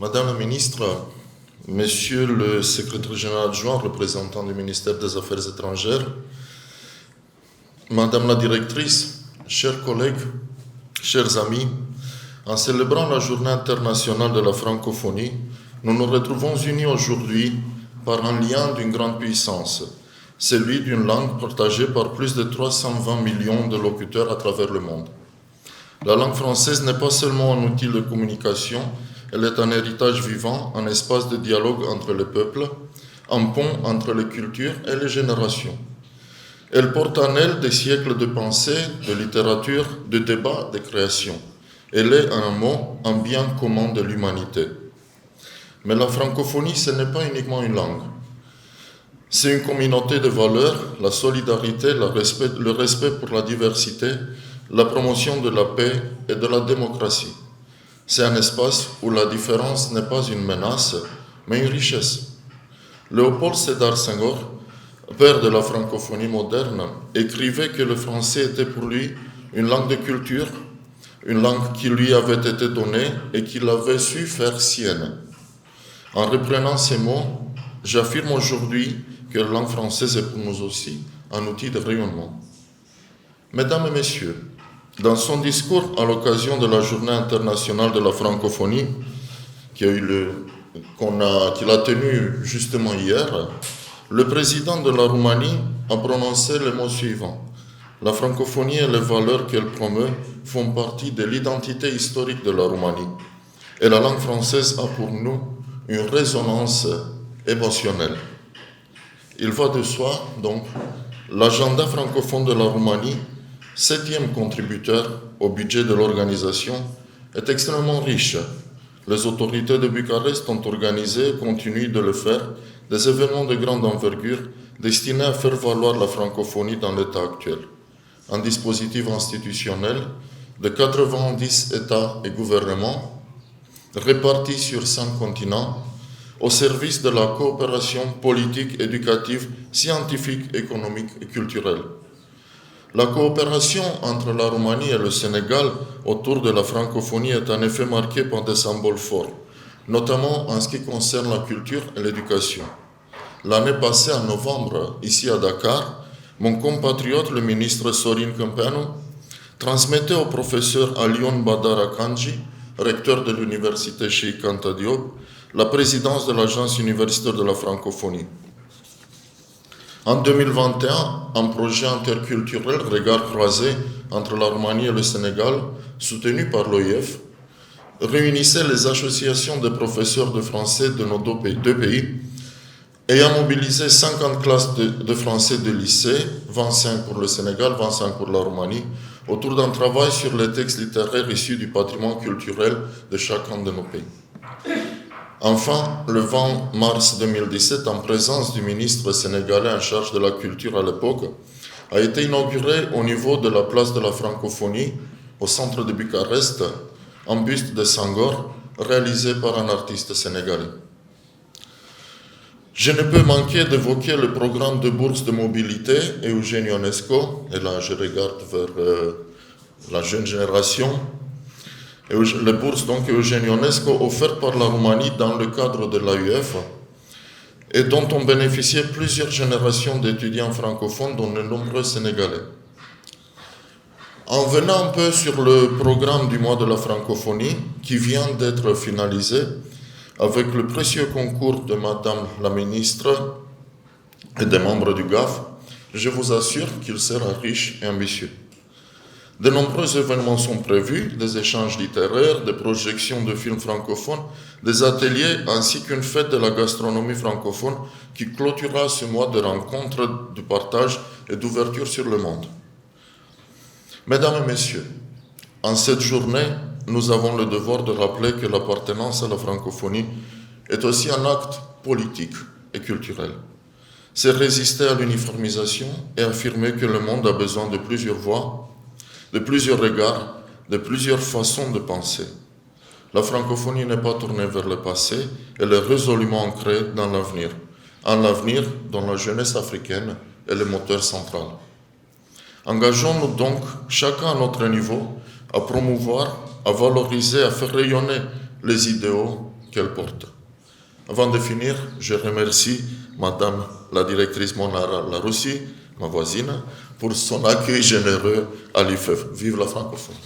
Madame la ministre, Monsieur le secrétaire général adjoint, représentant du ministère des Affaires étrangères, Madame la directrice, chers collègues, chers amis, en célébrant la Journée internationale de la francophonie, nous nous retrouvons unis aujourd'hui par un lien d'une grande puissance, celui d'une langue partagée par plus de 320 millions de locuteurs à travers le monde. La langue française n'est pas seulement un outil de communication, elle est un héritage vivant, un espace de dialogue entre les peuples, un pont entre les cultures et les générations. Elle porte en elle des siècles de pensée, de littérature, de débat, de création. Elle est, en un mot, un bien commun de l'humanité. Mais la francophonie, ce n'est pas uniquement une langue. C'est une communauté de valeurs, la solidarité, le respect pour la diversité, la promotion de la paix et de la démocratie. C'est un espace où la différence n'est pas une menace, mais une richesse. Léopold Sédar Senghor, père de la francophonie moderne, écrivait que le français était pour lui une langue de culture, une langue qui lui avait été donnée et qu'il avait su faire sienne. En reprenant ces mots, j'affirme aujourd'hui que la langue française est pour nous aussi un outil de rayonnement. Mesdames et messieurs, dans son discours à l'occasion de la Journée internationale de la francophonie, qu'il a tenu justement hier, le président de la Roumanie a prononcé les mots suivants. La francophonie et les valeurs qu'elle promeut font partie de l'identité historique de la Roumanie. Et la langue française a pour nous une résonance émotionnelle. Il va de soi, donc, l'agenda francophone de la Roumanie, 7e contributeur au budget de l'organisation, est extrêmement riche. Les autorités de Bucarest ont organisé et continuent de le faire des événements de grande envergure destinés à faire valoir la francophonie dans l'état actuel. Un dispositif institutionnel de 90 États et gouvernements répartis sur 5 continents au service de la coopération politique, éducative, scientifique, économique et culturelle. La coopération entre la Roumanie et le Sénégal autour de la francophonie est en effet marquée par des symboles forts, notamment en ce qui concerne la culture et l'éducation. L'année passée, en novembre, ici à Dakar, mon compatriote, le ministre Sorin Câmpeanu, transmettait au professeur Alioune Badara Kandji, recteur de l'université Cheikh Anta Diop, la présidence de l'Agence universitaire de la francophonie. En 2021, un projet interculturel Regard croisé entre la Roumanie et le Sénégal, soutenu par l'OIF, réunissait les associations de professeurs de français de nos deux pays et a mobilisé 50 classes de français de lycée, 25 pour le Sénégal, 25 pour la Roumanie, autour d'un travail sur les textes littéraires issus du patrimoine culturel de chacun de nos pays. Enfin, le 20 mars 2017, en présence du ministre sénégalais en charge de la culture à l'époque, a été inauguré au niveau de la place de la francophonie, au centre de Bucarest, un buste de Senghor réalisé par un artiste sénégalais. Je ne peux manquer d'évoquer le programme de bourse de mobilité Eugène Ionesco, et là je regarde vers la jeune génération, les bourses donc Eugène Ionesco offertes par la Roumanie dans le cadre de l'AUF et dont ont bénéficié plusieurs générations d'étudiants francophones, dont de nombreux Sénégalais. En venant un peu sur le programme du mois de la francophonie qui vient d'être finalisé avec le précieux concours de Madame la ministre et des membres du GAF, je vous assure qu'il sera riche et ambitieux. De nombreux événements sont prévus, des échanges littéraires, des projections de films francophones, des ateliers ainsi qu'une fête de la gastronomie francophone qui clôturera ce mois de rencontres, de partage et d'ouverture sur le monde. Mesdames et messieurs, en cette journée, nous avons le devoir de rappeler que l'appartenance à la francophonie est aussi un acte politique et culturel. C'est résister à l'uniformisation et affirmer que le monde a besoin de plusieurs voix, de plusieurs regards, de plusieurs façons de penser. La francophonie n'est pas tournée vers le passé, elle est résolument ancrée dans l'avenir. Un avenir dont la jeunesse africaine est le moteur central. Engageons-nous donc, chacun à notre niveau, à promouvoir, à valoriser, à faire rayonner les idéaux qu'elle porte. Avant de finir, je remercie Madame la directrice Monara Larossi, ma voisine, pour son accueil généreux à l'IFEF. Vive la francophonie!